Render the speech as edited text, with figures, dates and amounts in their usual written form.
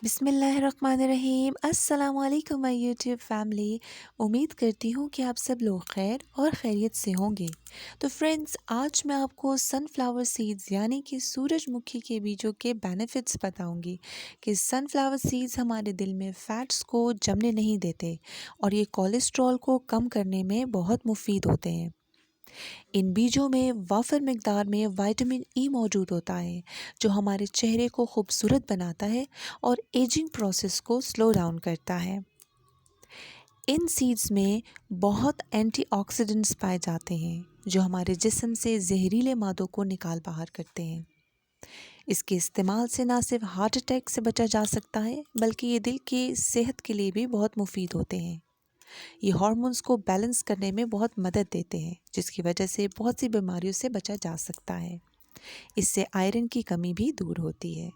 बिस्मिल्लाहिर्रहमानिर्रहीम। अस्सलाम वालेकुम माय यूट्यूब फैमिली। उम्मीद करती हूँ कि आप सब लोग खैर और खैरियत से होंगे। तो फ्रेंड्स, आज मैं आपको सनफ्लावर सीड्स यानी कि सूरजमुखी के बीजों के बेनिफिट्स बताऊंगी कि सनफ्लावर सीड्स हमारे दिल में फ़ैट्स को जमने नहीं देते और ये कोलेस्ट्रॉल को कम करने में बहुत मुफीद होते हैं। इन बीजों में वाफर मिकदार में विटामिन ई मौजूद होता है, जो हमारे चेहरे को खूबसूरत बनाता है और एजिंग प्रोसेस को स्लो डाउन करता है। इन सीड्स में बहुत एंटीऑक्सीडेंट्स पाए जाते हैं, जो हमारे जिस्म से जहरीले मादों को निकाल बाहर करते हैं। इसके इस्तेमाल से ना सिर्फ हार्ट अटैक से बचा जा सकता है, बल्कि ये दिल की सेहत के लिए भी बहुत मुफीद होते हैं। ये हार्मोन्स को बैलेंस करने में बहुत मदद देते हैं, जिसकी वजह से बहुत सी बीमारियों से बचा जा सकता है। इससे आयरन की कमी भी दूर होती है।